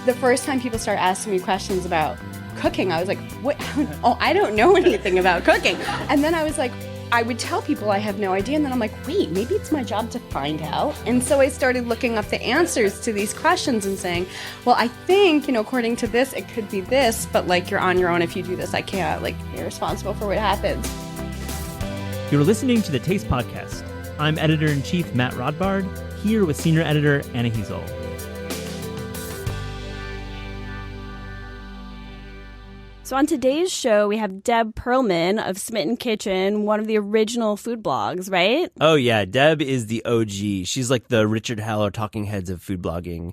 The first time people start asking me questions about cooking, I was like, what? Oh, I don't know anything about cooking. And then I was like, I would tell people I have no idea, and then I'm like, wait, maybe it's my job to find out. And so I started looking up the answers to these questions and saying, well, I think, according to this, it could be this, but like, you're on your own if you do this. I can't, like, you're responsible for what happens. You're listening to the Taste Podcast. I'm Editor-in-Chief Matt Rodbard, here with Senior Editor Anna Hezel. So on today's show, we have Deb Perelman of Smitten Kitchen, one of the original food blogs, right? Oh, yeah. Deb is the OG. She's like the Richard Hell or Talking Heads of food blogging.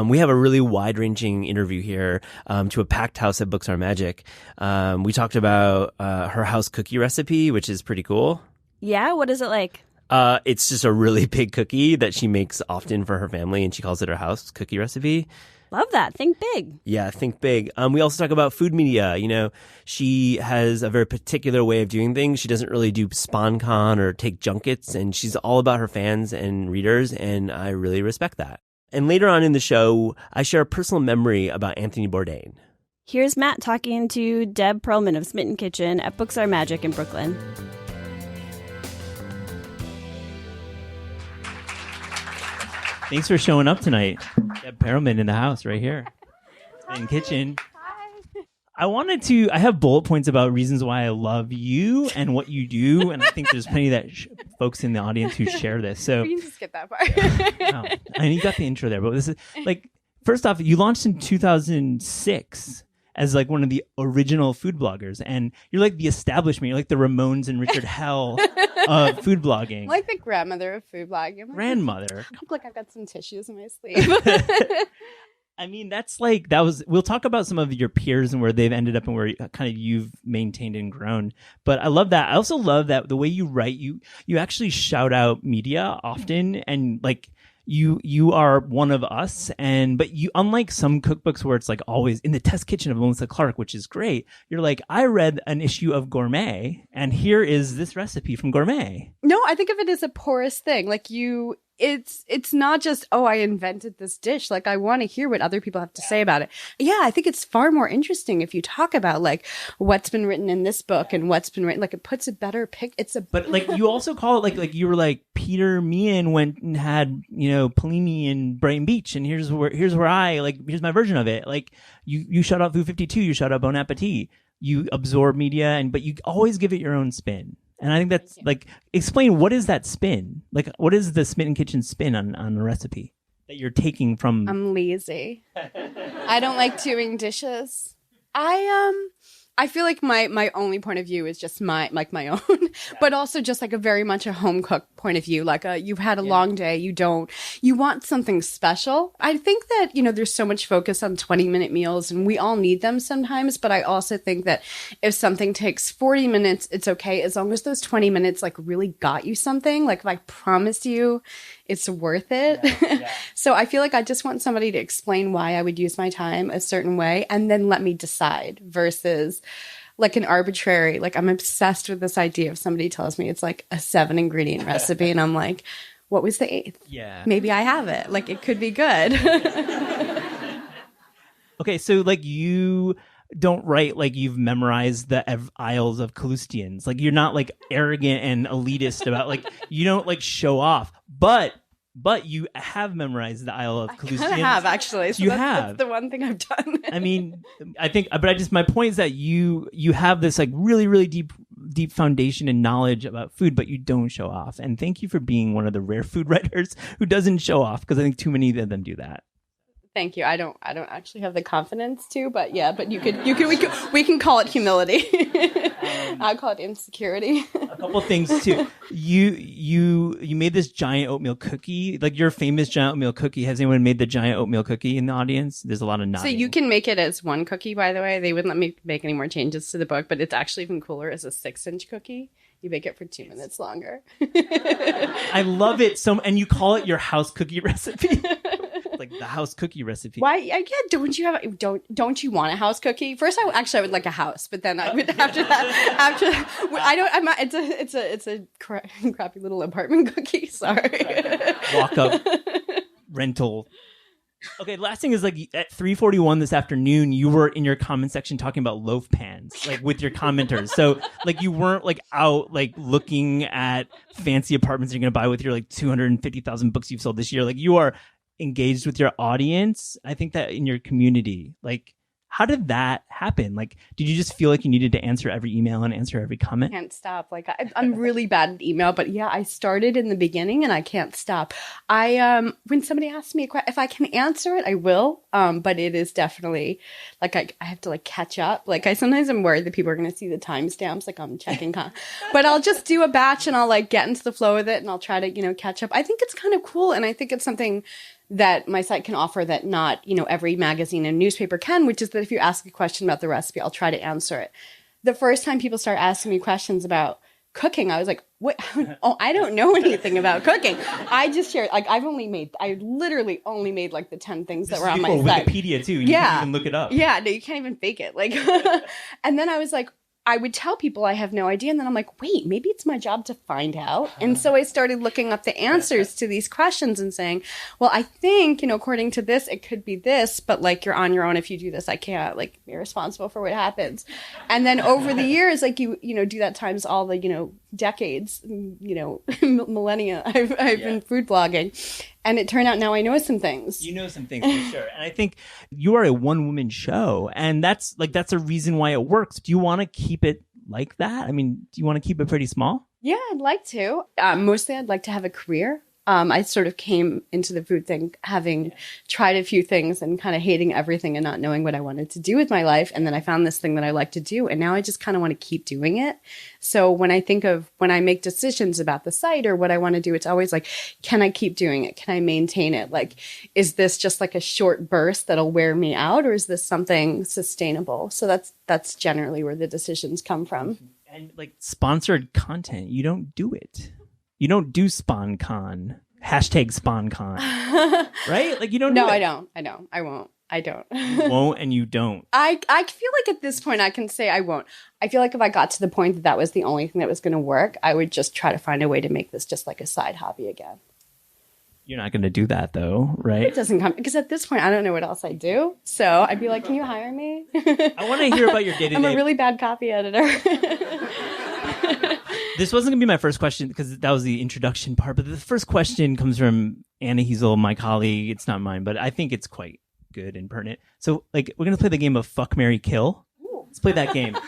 We have a really wide-ranging interview here to a packed house at Books Are Magic. We talked about her house cookie recipe, which is pretty cool. Yeah? What is it like? It's just a really big cookie that she makes often for her family, and she calls it her house cookie recipe. Love that. Think big. Yeah, think big. We also talk about food media. She has a very particular way of doing things. She doesn't really do SponCon or take junkets, and she's all about her fans and readers, and I really respect that. And later on in the show, I share a personal memory about Anthony Bourdain. Here's Matt talking to Deb Perelman of Smitten Kitchen at Books Are Magic in Brooklyn. Thanks for showing up tonight. Deb Perelman in the house right here. Smitten Kitchen. Hi. I have bullet points about reasons why I love you and what you do. And I think there's plenty of folks in the audience who share this. So We can just skip that part. wow. And you got the intro there, but this is like, first off, you launched in 2006 as like one of the original food bloggers. And you're like the establishment. You're like the Ramones and Richard Hell of food blogging. I'm like the grandmother of food blogging. Grandmother. Look, I've got some tissues in my sleeve. I mean, we'll talk about some of your peers and where they've ended up and where kind of you've maintained and grown. But I love that. I also love that the way you write, you actually shout out media often, and like you are one of us. But you, unlike some cookbooks where it's like always in the test kitchen of Melissa Clark, which is great, you're like, I read an issue of Gourmet and here is this recipe from Gourmet. No, I think of it as a porous thing. Like it's not just, oh, I invented this dish. Like, I want to hear what other people have to say about it. Yeah, I think it's far more interesting if you talk about like what's been written in this book and what's been written. Like, it puts a better But like you also call it like you were like Peter Meehan went and had Polini in Brighton Beach, and here's my version of it. Like you shout out Food 52, you shout out Bon Appetit, you absorb media, but you always give it your own spin. And I think that's like, explain, what is that spin? Like, what is the Smitten Kitchen spin on a recipe that you're taking from? I'm lazy. I don't like doing dishes. I feel like my only point of view is just my own, but also just like a very much a home cook point of view. Like you've had a long day. You want something special. I think that, there's so much focus on 20-minute meals, and we all need them sometimes. But I also think that if something takes 40 minutes, it's okay. As long as those 20 minutes like really got you something, like if I promise you it's worth it. Yeah. So I feel like I just want somebody to explain why I would use my time a certain way and then let me decide, versus like an arbitrary, like I'm obsessed with this idea of somebody tells me it's like a 7-ingredient recipe and I'm like, what was the 8th? Yeah. Maybe I have it. Like, it could be good. Okay, so like you don't write like you've memorized the aisles of Kalustyan's. Like, you're not like arrogant and elitist about like, you don't like show off, but you have memorized the aisle of Kalustyan's. I have, actually. So that's the one thing I've done. I mean, my point is that you have this like really, really deep foundation and knowledge about food, but you don't show off. And thank you for being one of the rare food writers who doesn't show off, because I think too many of them do that. Thank you. I don't actually have the confidence to, but yeah, but we can call it humility. I call it insecurity. A couple things too. You made this giant oatmeal cookie, like your famous giant oatmeal cookie. Has anyone made the giant oatmeal cookie in the audience? There's a lot of nodding. So you can make it as one cookie, by the way. They wouldn't let me make any more changes to the book, but it's actually even cooler as a 6-inch cookie. You bake it for 2 minutes longer. I love it and you call it your house cookie recipe. Like the house cookie recipe. Why? Yeah, don't you want a house cookie? First, I would like a house, but then I would it's a crappy little apartment cookie. Sorry. Walk up rental Okay, last thing is like at 3:41 this afternoon, you were in your comment section talking about loaf pans, like with your commenters. So like you weren't like out like looking at fancy apartments you're gonna buy with your like 250,000 books you've sold this year. Like you are engaged with your audience. I think that in your community, like how did that happen? Like, did you just feel like you needed to answer every email and answer every comment? Can't stop. Like I'm really bad at email, but yeah, I started in the beginning and I can't stop. I when somebody asks me a question, if I can answer it, I will. But it is definitely like I have to like catch up. Like I sometimes am worried that people are going to see the timestamps. Like I'm checking, but I'll just do a batch and I'll like get into the flow of it and I'll try to catch up. I think it's kind of cool, and I think it's something that my site can offer that not, every magazine and newspaper can, which is that if you ask a question about the recipe, I'll try to answer it. The first time people start asking me questions about cooking, I was like, what? Oh, I don't know anything about cooking. I just shared, like, I literally only made like the 10 things that were on my site. Wikipedia too. You can't even look it up. Yeah, no, you can't even fake it. Like, and then I was like, I would tell people I have no idea. And then I'm like, wait, maybe it's my job to find out. And so I started looking up the answers to these questions and saying, well, I think, according to this, it could be this, but like you're on your own. If you do this, I can't like be responsible for what happens. And then over the years, like you do that times all the, decades, millennia, I've been food blogging. And it turned out now I know some things. You know some things for sure. And I think you are a one-woman show, and that's a reason why it works. Do you want to keep it like that? I mean, do you want to keep it pretty small? Yeah, I'd like to. Mostly I'd like to have a career. I sort of came into the food thing having tried a few things and kind of hating everything and not knowing what I wanted to do with my life. And then I found this thing that I like to do. And now I just kind of want to keep doing it. So when I make decisions about the site or what I want to do, it's always like, can I keep doing it? Can I maintain it? Like, is this just like a short burst that'll wear me out? Or is this something sustainable? So that's generally where the decisions come from. And like sponsored content, you don't do it. You don't do SpawnCon. #SpawnCon. Right? Like you don't No, do it. I don't. I won't. I don't. You won't and you don't. I feel like at this point I can say I won't. I feel like if I got to the point that was the only thing that was going to work, I would just try to find a way to make this just like a side hobby again. You're not going to do that though, right? It doesn't come because at this point I don't know what else I do. So I'd be like, can you hire me? I want to hear about your day-to-day. I'm a really bad copy editor. This wasn't going to be my first question because that was the introduction part. But the first question comes from Anna Heasel, my colleague. It's not mine, but I think it's quite good and pertinent. So, like, we're going to play the game of Fuck, Marry, Kill. Ooh. Let's play that game.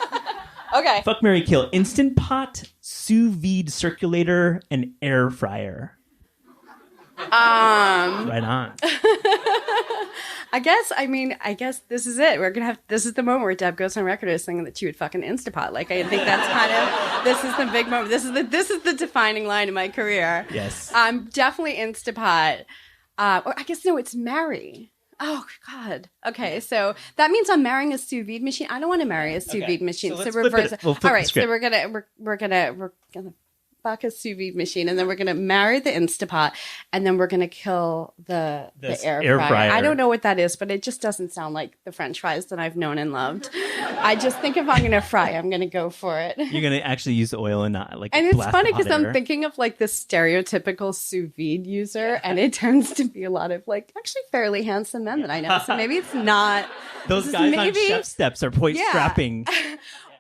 Okay. Fuck, Marry, Kill. Instant Pot, sous vide circulator, and air fryer. Right on. I guess this is it. This is the moment where Deb goes on record as saying that she would fucking Instapot. Like, I think that's kind of, this is the big moment. This is the defining line in my career. Yes. I'm definitely Instapot. Or I guess, no, it's marry. Oh, God. Okay, so that means I'm marrying a sous vide machine. I don't want to marry a sous vide machine. So reverse it. We'll flip all right, the script. so we're gonna fuck a sous vide machine, and then we're gonna marry the Instapot, and then we're gonna kill the air fryer. I don't know what that is, but it just doesn't sound like the French fries that I've known and loved. I just think if I'm gonna fry, I'm gonna go for it. You're gonna actually use oil and not like. And it's funny because I'm thinking of like the stereotypical sous vide user, and it tends to be a lot of like actually fairly handsome men that I know. So maybe it's not. Those guys on chef steps are quite strapping.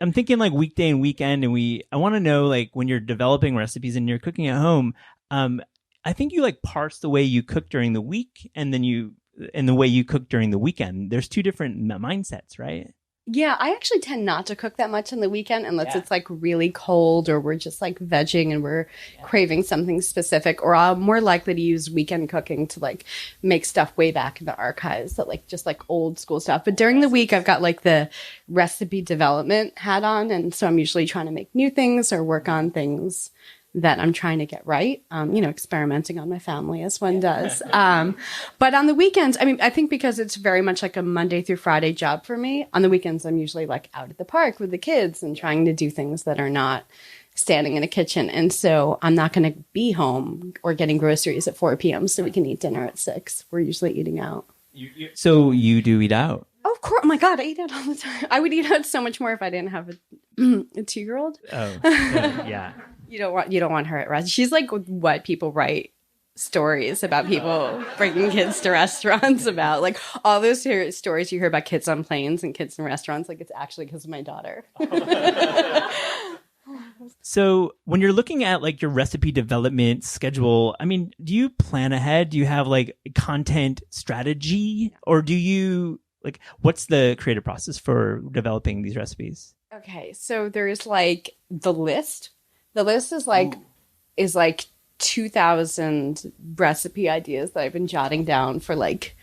I'm thinking like weekday and weekend, and I want to know like when you're developing recipes and you're cooking at home. I think you like parse the way you cook during the week and the way you cook during the weekend. There's two different mindsets, right? Yeah, I actually tend not to cook that much on the weekend unless it's like really cold or we're just like vegging and we're craving something specific, or I'm more likely to use weekend cooking to like make stuff way back in the archives that like just like old school stuff. But during the week, I've got like the recipe development hat on. And so I'm usually trying to make new things or work on things that I'm trying to get right, experimenting on my family as one does. But on the weekends, I think because it's very much like a Monday through Friday job for me, on the weekends, I'm usually like out at the park with the kids and trying to do things that are not standing in a kitchen. And so I'm not going to be home or getting groceries at 4 p.m. so we can eat dinner at 6. We're usually eating out. So you do eat out? Oh, of course. Oh my God, I eat out all the time. I would eat out so much more if I didn't have a 2-year-old. Oh, yeah. You don't want her at rest. She's like what people write stories about people bringing kids to restaurants, about like all those stories you hear about kids on planes and kids in restaurants. Like, it's actually because of my daughter. So when you're looking at like your recipe development schedule, I mean, do you plan ahead? Do you have like content strategy, or do you like, what's the creative process for developing these recipes? Okay, so there's like the list. The list is like 2,000 recipe ideas that I've been jotting down for like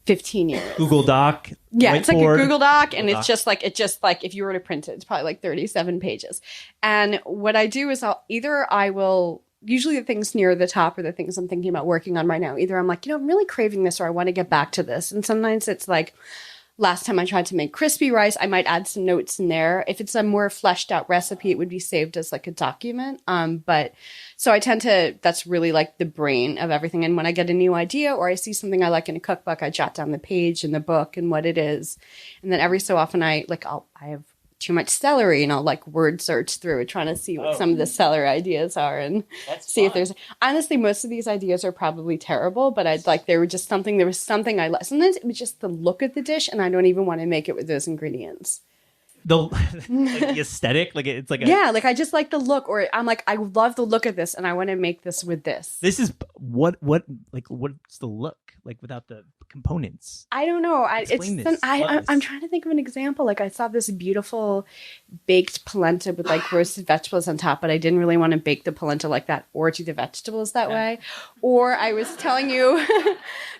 15 years. Google Doc. Yeah, it's like a whiteboard. Google Doc, and it's just like if you were to print it, it's probably like 37 pages. And what I do is I will usually the things near the top are the things I'm thinking about working on right now. Either I'm like, I'm really craving this, or I want to get back to this. And sometimes it's like, last time I tried to make crispy rice, I might add some notes in there. If it's a more fleshed out recipe, it would be saved as like a document. But so I tend to, that's really like the brain of everything. And when I get a new idea or I see something I like in a cookbook, I jot down the page in the book and what it is. And then every so often I have too much celery, and I'll like word search through it, trying to see what some of the celery ideas are, and see if there's, honestly, most of these ideas are probably terrible, but there was something I like. Sometimes it was just the look of the dish, and I don't even want to make it with those ingredients. Like the aesthetic, like it's like like I just like the look, or I'm like, I love the look of this and I want to make this with this. This is what's the look like without the components? I don't know. I'm trying to think of an example. Like, I saw this beautiful baked polenta with like roasted vegetables on top, but I didn't really want to bake the polenta like that or do the vegetables that way. Or I was telling you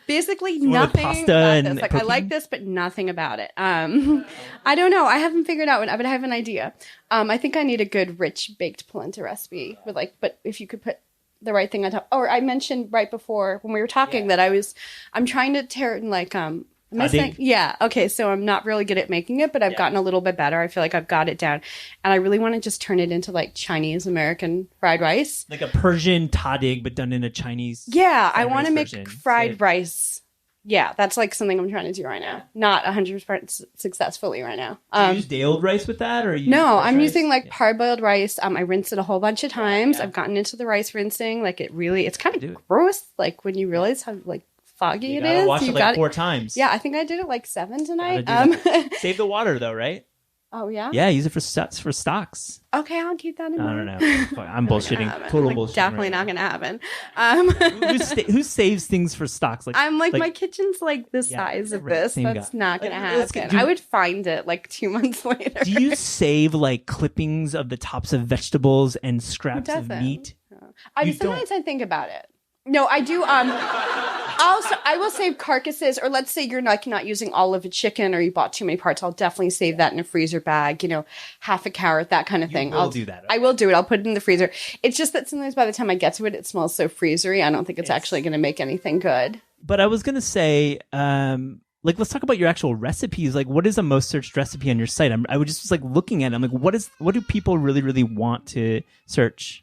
basically nothing about this. Like, I like this, but nothing about it. I don't know. I haven't figured out, but I have an idea. I think I need a good rich baked polenta recipe with but if you could put the right thing on top. Or I mentioned right before when we were talking that I'm trying to tear like, am I saying? Yeah. Okay. So I'm not really good at making it, but I've gotten a little bit better. I feel like I've got it down, and I really want to just turn it into like Chinese American fried rice, like a Persian tadig, but done in a Chinese. Yeah. I want to make fried rice. Yeah, that's like something I'm trying to do right now. Not 100% successfully right now. Do you use day-old rice with that, or no? I'm using like parboiled rice. I rinse it a whole bunch of times. I've gotten into the rice rinsing. Like, it's kind of gross. Like, when you realize how like foggy it is. Wash it like 4 times. Yeah, I think I did it like 7 tonight. Save the water though, right? Oh yeah. Yeah, use it for stocks. Okay, I'll keep that in mind. I don't know. I'm bullshitting. Total bullshit. Definitely not going to happen. Who saves things for stocks? Like, I'm like my kitchen's like the size of this. That's not going to happen. I would find it like 2 months later. Do you save like clippings of the tops of vegetables and scraps of meat? Sometimes I think about it. No, I do. Also, I will save carcasses, or let's say you're not using all of a chicken, or you bought too many parts. I'll definitely save that in a freezer bag. Half a carrot, that kind of thing. I'll do that. I will do it. I'll put it in the freezer. It's just that sometimes by the time I get to it, it smells so freezery. I don't think it's actually going to make anything good. But I was going to say, let's talk about your actual recipes. Like, what is the most searched recipe on your site? I was just like looking at it. I'm like, what do people really, really want to search?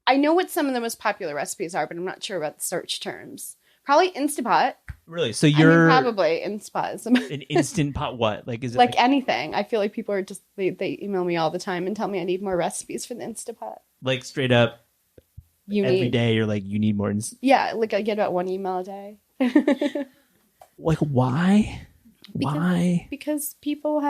I know what some of the most popular recipes are, but I'm not sure about the search terms. Probably Instapot. Really? So you're probably Instapot. An Instant Pot. What? Like, is it like anything? I feel like people are just they email me all the time and tell me I need more recipes for the Instapot. Like, straight up, every day you're like, you need more. Yeah, like I get about 1 email a day. Like, why? Why? Because people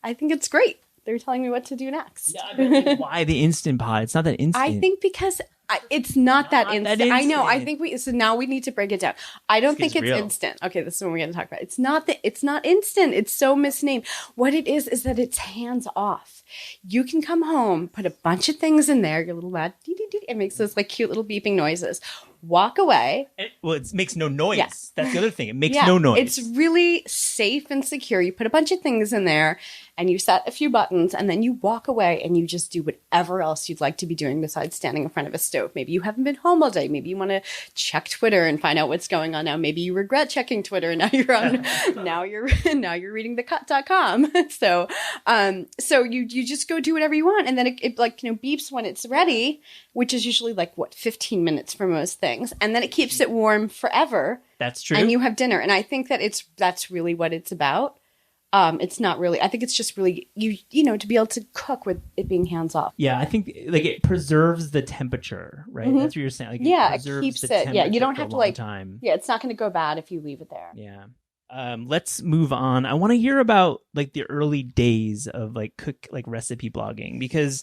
I think it's great. They're telling me what to do next. Yeah, but like, why the Instant Pot? It's not that instant. I think because it's not that instant. I know. I think so now we need to break it down. I don't think it's instant. Okay, this is what we're going to talk about. It's not instant. It's so misnamed. What it is that it's hands off. You can come home, put a bunch of things in there. Your little lad, it makes those like cute little beeping noises. Walk away. It makes no noise. Yeah. That's the other thing. It makes no noise. It's really safe and secure. You put a bunch of things in there and you set a few buttons, and then you walk away and you just do whatever else you'd like to be doing besides standing in front of a stove. Maybe you haven't been home all day. Maybe you want to check Twitter and find out what's going on now. Maybe you regret checking Twitter and now you're on now you're reading thecut.com. So you just go do whatever you want, and then it beeps when it's ready, which is usually 15 minutes for most things, and then it keeps it warm forever. That's true. And you have dinner. And I think that that's really what it's about. It's not really, I think it's just really, you know, to be able to cook with it being hands off. Yeah, I think like it preserves the temperature, right? That's what you're saying. Like, Yeah, it preserves keeps the it. Yeah, you temperature don't for a have to long like, time. yeah, it's not going to go bad if you leave it there. Yeah. Let's move on. I want to hear about like the early days of like recipe blogging, because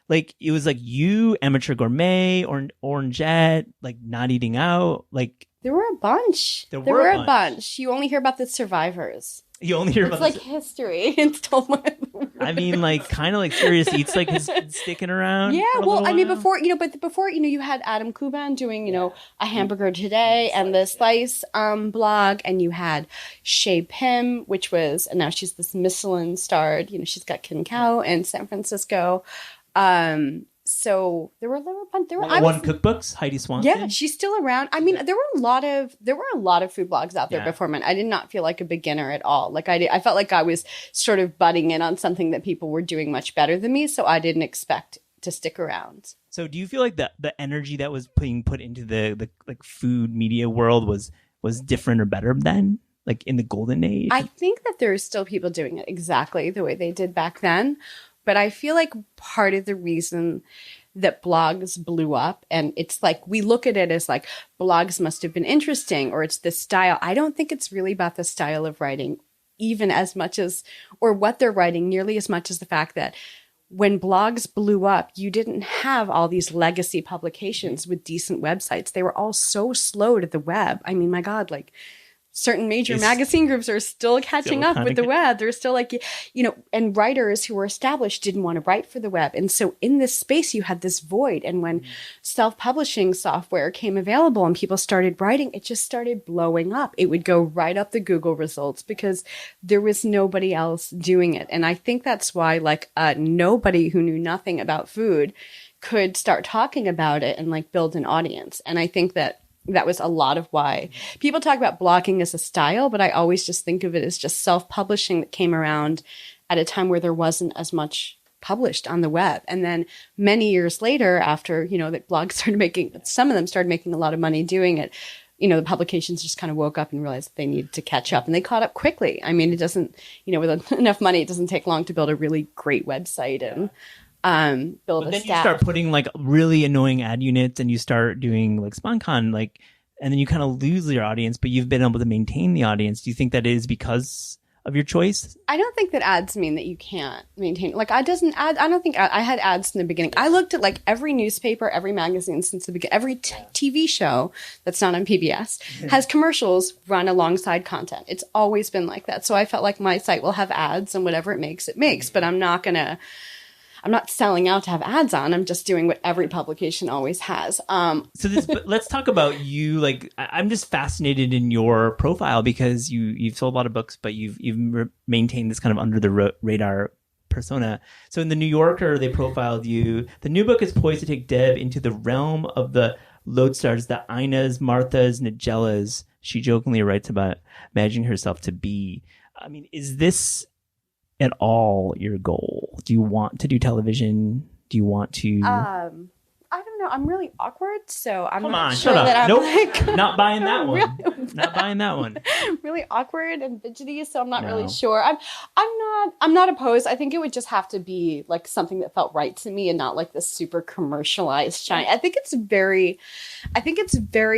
like it was like you, Amateur Gourmet, or Orangette, like Not Eating Out, like there were a bunch. There were a bunch. You only hear about the survivors. You only hear it's about like history. It's told by I mean, like kind of like Serious Eats like has been sticking around. Yeah, well, I mean, before you had Adam Kuban doing, you know, a hamburger today and the Slice blog, and you had Shay Pim, which was, and now she's this Michelin starred, you know, she's got Kin Cow in San Francisco. So there were cookbooks, Heidi Swanson. Yeah, she's still around. I mean, there were a lot of food blogs out there before mine. I did not feel like a beginner at all. Like I felt like I was sort of butting in on something that people were doing much better than me, so I didn't expect to stick around. So do you feel like the energy that was being put into the like food media world was different or better then? Like in the golden age? I think that there are still people doing it exactly the way they did back then. But I feel like part of the reason that blogs blew up, and it's like we look at it as like blogs must have been interesting, or it's the style. I don't think it's really about the style of writing even as much as, or what they're writing nearly as much as the fact that when blogs blew up, you didn't have all these legacy publications with decent websites. They were all so slow to the web. I mean, my God, like certain major magazine groups are still catching up with the web. They're still like, you know, and writers who were established didn't want to write for the web. And so in this space, you had this void. And when self-publishing software came available and people started writing, it just started blowing up. It would go right up the Google results because there was nobody else doing it. And I think that's why like nobody who knew nothing about food could start talking about it and like build an audience. And I think that was a lot of why people talk about blogging as a style, but I always just think of it as just self-publishing that came around at a time where there wasn't as much published on the web. And then many years later, after, you know, that blogs started making, some of them started making a lot of money doing it, you know, the publications just kind of woke up and realized that they needed to catch up, and they caught up quickly. I mean, it doesn't, you know, with enough money, it doesn't take long to build a really great website and build but a then staff. You start putting like really annoying ad units, and you start doing like SponCon, like, and then you kind of lose your audience, but you've been able to maintain the audience. Do you think that it is because of your choice? I don't think that ads mean that you can't maintain. Like I don't think I had ads in the beginning. I looked at like every newspaper, every magazine since the beginning, every TV show that's not on PBS has commercials run alongside content. It's always been like that. So I felt like my site will have ads, and whatever it makes, it makes. But I'm not selling out to have ads on. I'm just doing what every publication always has. But let's talk about you. Like, I'm just fascinated in your profile because you've sold a lot of books, but you've maintained this kind of under the radar persona. So in the New Yorker, they profiled you. The new book is poised to take Deb into the realm of the lodestars, the Inas, Marthas, Nigellas. She jokingly writes about imagining herself to be. I mean, is this at all your goal? Do you want to do television? Do you want to? I don't know. I'm really awkward, so I'm not sure sure that I'm nope. like Not buying that one. Not buying that one. Really awkward and fidgety, so I'm not really sure. I'm not opposed. I think it would just have to be like something that felt right to me and not like this super commercialized shine. I think it's very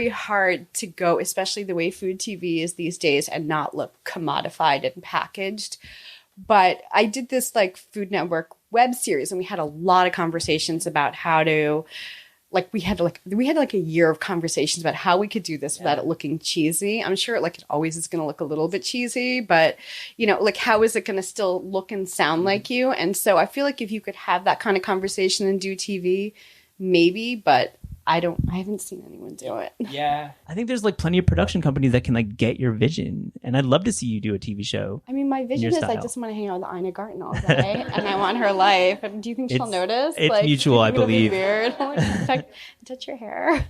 hard to go, especially the way food TV is these days, and not look commodified and packaged. But I did this like Food Network web series, and we had a lot of conversations about how to, like, we had a year of conversations about how we could do this without it looking cheesy. I'm sure it always is going to look a little bit cheesy, but you know, like, how is it going to still look and sound like you? And so I feel like if you could have that kind of conversation and do TV, maybe, but I haven't seen anyone do it. Yeah. I think there's like plenty of production companies that can like get your vision. And I'd love to see you do a TV show. I mean, my vision is I just want to hang out with Ina Garten all day and I want her life. And do you think she'll notice? It's like, mutual, I believe. Weird. Touch your hair.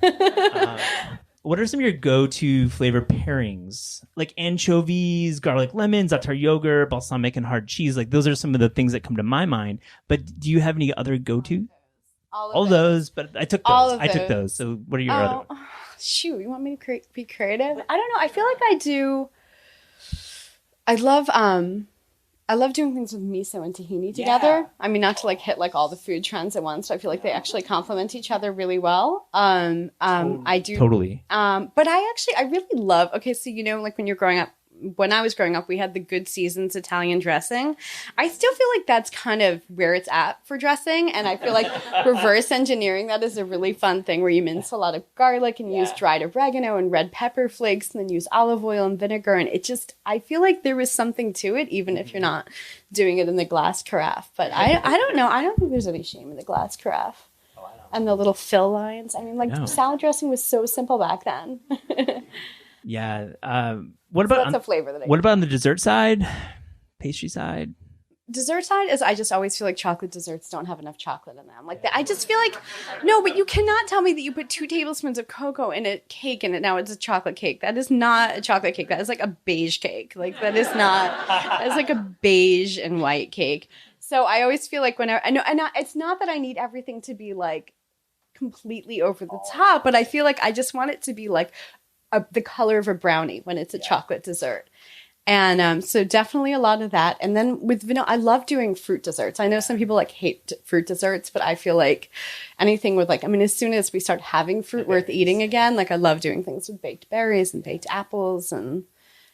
What are some of your go-to flavor pairings? Like anchovies, garlic lemon, za'atar yogurt, balsamic and hard cheese. Like those are some of the things that come to my mind. But do you have any other go-to? All of those, but I took those. I took those. So what are your other ones? Shoot, you want me to be creative? I don't know. I feel like I do. I love I love doing things with miso and tahini together. I mean, not to like hit like all the food trends at once, but I feel like they actually complement each other really well. I do Totally. but I really love. Okay, so like when I was growing up, we had the Good Seasons Italian dressing. I still feel like that's kind of where it's at for dressing. And I feel like reverse engineering that is a really fun thing where you mince a lot of garlic and use dried oregano and red pepper flakes and then use olive oil and vinegar. And I feel like there was something to it, even if you're not doing it in the glass carafe. But I don't know. I don't think there's any shame in the glass carafe. And the little fill lines. I mean, salad dressing was so simple back then. Yeah. What about that's a flavor that what about on the dessert side, pastry side? Dessert side is I just always feel like chocolate desserts don't have enough chocolate in them. Like I just feel like no, but you cannot tell me that you put 2 tablespoons of cocoa in a cake and now it's a chocolate cake. That is not a chocolate cake. That is like a beige cake. Like that is like a beige and white cake. So I always feel like it's not that I need everything to be like completely over the top, but I feel like I just want it to be like the color of a brownie when it's a chocolate dessert. And so definitely a lot of that. And then with vanilla, I love doing fruit desserts. I know some people like hate fruit desserts, but I feel like anything with as soon as we start having fruit worth eating again, like I love doing things with baked berries and baked apples and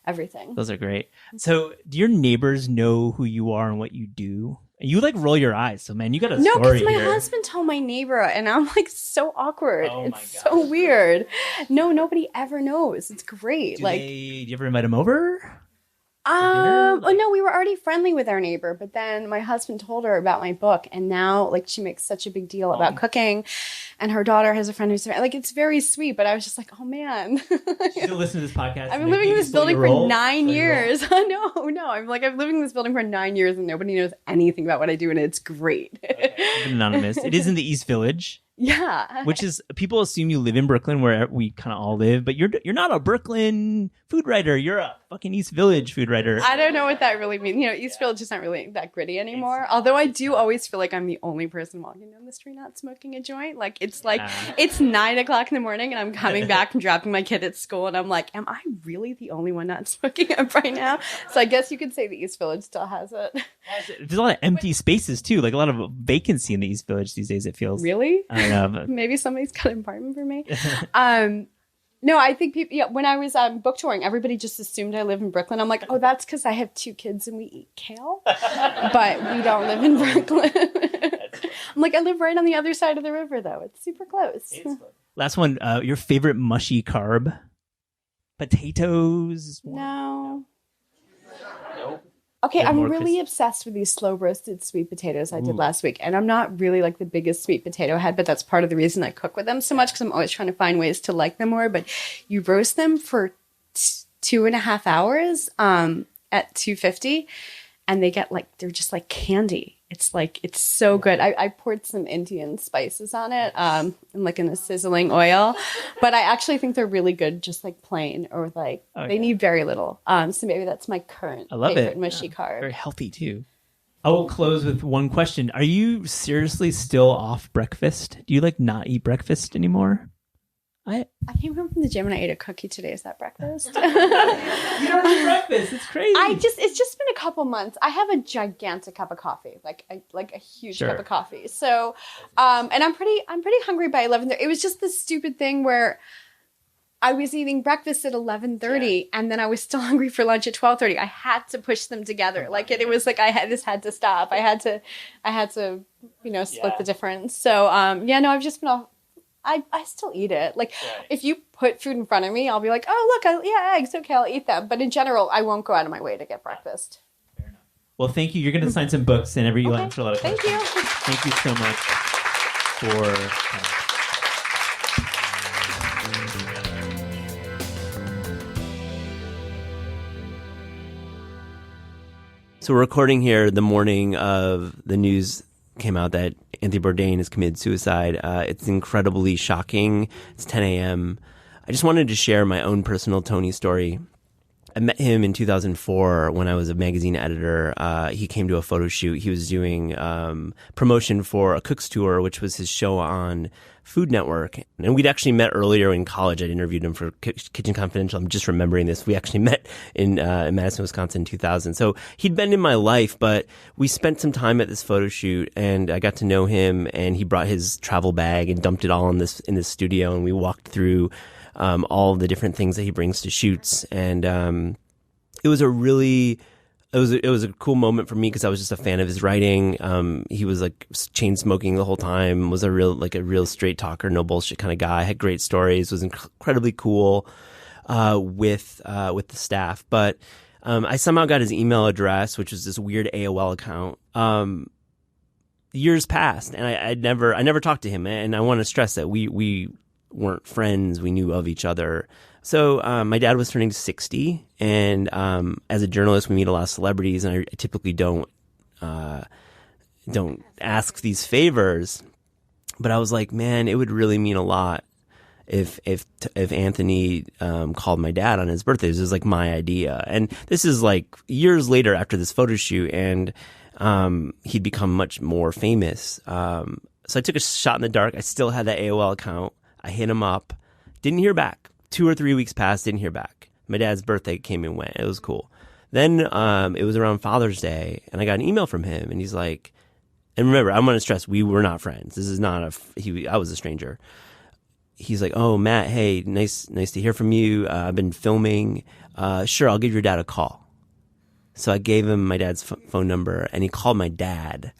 everything. Those are great. So do your neighbors know who you are and what you do? You like roll your eyes. So man, you got a no, story because my here. husband told my neighbor and I'm like so awkward. Oh my it's so weird. No, nobody ever knows. It's great. Do you ever invite them over? No, we were already friendly with our neighbor, but then my husband told her about my book, and now like she makes such a big deal about cooking, and her daughter has a friend who's like it's very sweet. But I was just like, oh man, She'll listen to this podcast. I've been living in this building for 9 years. No, I'm living in this building for 9 years, and nobody knows anything about what I do, and it's great. Anonymous. It is in the East Village. Yeah. Which is, people assume you live in Brooklyn, where we kind of all live, but you're not a Brooklyn food writer. You're a fucking East Village food writer. I don't know what that really means. East Village is not really that gritty anymore. Although I do always feel like I'm the only person walking down the street not smoking a joint. Like it's 9 o'clock in the morning and I'm coming back and dropping my kid at school and I'm like, am I really the only one not smoking up right now? So I guess you could say the East Village still has it. There's a lot of empty spaces too, like a lot of vacancy in the East Village these days, it feels. Really? I don't know. But... Maybe somebody's got an apartment for me. No, I think people, when I was book touring, everybody just assumed I live in Brooklyn. I'm like, oh, that's because I have 2 kids and we eat kale, but we don't live in Brooklyn. I'm like, I live right on the other side of the river, though. It's super close. Last one, your favorite mushy carb? Potatoes? No. Nope. Okay, I'm really obsessed with these slow roasted sweet potatoes I did last week. And I'm not really like the biggest sweet potato head, but that's part of the reason I cook with them so much because I'm always trying to find ways to like them more. But you roast them for 2.5 hours at 250 and they get they're just like candy. It's so good. I poured some Indian spices on it in a sizzling oil, but I actually think they're really good just like plain or they need very little. So maybe that's my current favorite mushy carb. Very healthy too. I will close with one question. Are you seriously still off breakfast? Do you not eat breakfast anymore? I came home from the gym and I ate a cookie today. Is that breakfast? You don't eat breakfast. It's crazy. It's just been a couple months. I have a gigantic cup of coffee, like a huge cup of coffee. So, and I'm pretty hungry by 11:30. It was just this stupid thing where I was eating breakfast at 11:30 and then I was still hungry for lunch at 12:30. I had to push them together. It was like this had to stop. I had to split the difference. So, I've just been off. I still eat it. If you put food in front of me, I'll be like, oh, look, eggs. Okay, I'll eat them. But in general, I won't go out of my way to get breakfast. Fair enough. Well, thank you. You're going to sign some books and you answer a lot of questions. Thank you. Thank you so much for... So we're recording here the morning of the news came out that Anthony Bourdain has committed suicide. It's incredibly shocking. It's 10 a.m. I just wanted to share my own personal Tony story. I met him in 2004 when I was a magazine editor. He came to a photo shoot. He was doing promotion for A Cook's Tour, which was his show on Food Network. And we'd actually met earlier in college. I'd interviewed him for Kitchen Confidential. I'm just remembering this. We actually met in Madison, Wisconsin in 2000. So he'd been in my life, but we spent some time at this photo shoot and I got to know him, and he brought his travel bag and dumped it all in this studio, and we walked through all the different things that he brings to shoots. And it was a cool moment for me because I was just a fan of his writing. He was like chain smoking the whole time, was a real straight talker, no bullshit kind of guy, had great stories, was incredibly cool with the staff. But I somehow got his email address, which was this weird AOL account. Years passed, and I never talked to him. And I want to stress that we weren't friends. We knew of each other. So my dad was turning 60, and as a journalist, we meet a lot of celebrities, and I typically don't ask these favors. But I was like, man, it would really mean a lot if Anthony called my dad on his birthday. This is like my idea, and this is like years later after this photo shoot, and he'd become much more famous. So I took a shot in the dark. I still had that AOL account. I hit him up, didn't hear back. 2 or 3 weeks passed, didn't hear back. My dad's birthday came and went. It was cool. Then it was around Father's Day, and I got an email from him, and he's like, and remember, I'm going to stress, we were not friends. This is not I was a stranger. He's like, oh, Matt, hey, nice to hear from you. I've been filming. Sure, I'll give your dad a call. So I gave him my dad's phone number, and he called my dad.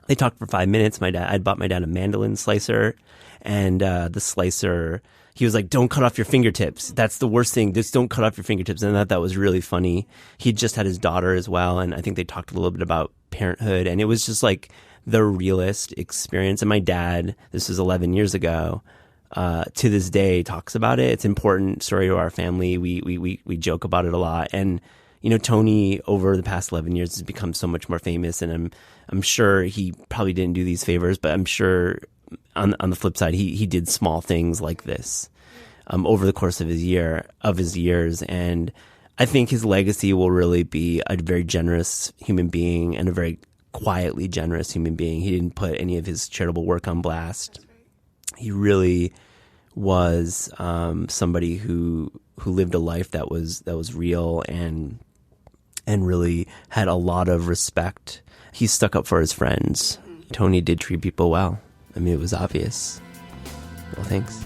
They talked for 5 minutes. I'd bought my dad a mandolin slicer, and the slicer, he was like, don't cut off your fingertips. That's the worst thing. Just don't cut off your fingertips. And I thought that was really funny. He just had his daughter as well, and I think they talked a little bit about parenthood, and it was just like the realest experience. And my dad, this was 11 years ago, to this day talks about it. It's an important story to our family. We joke about it a lot. And you know, Tony over the past 11 years has become so much more famous, and I'm sure he probably didn't do these favors, but I'm sure on the flip side, he did small things like this over the course of his years. And I think his legacy will really be a very generous human being and a very quietly generous human being. He didn't put any of his charitable work on blast. He really was somebody who lived a life that was real and really had a lot of respect. He stuck up for his friends. Tony did treat people well. I mean, it was obvious. Well, thanks.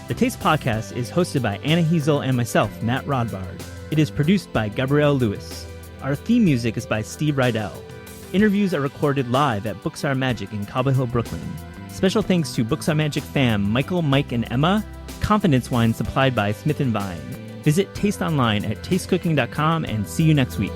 The Taste Podcast is hosted by Anna Hezel and myself, Matt Rodbard. It is produced by Gabrielle Lewis. Our theme music is by Steve Rydell. Interviews are recorded live at Books Are Magic in Cobble Hill, Brooklyn. Special thanks to Books Are Magic fam Michael, Mike, and Emma. Confidence wine supplied by Smith & Vine. Visit Taste online at tastecooking.com and see you next week.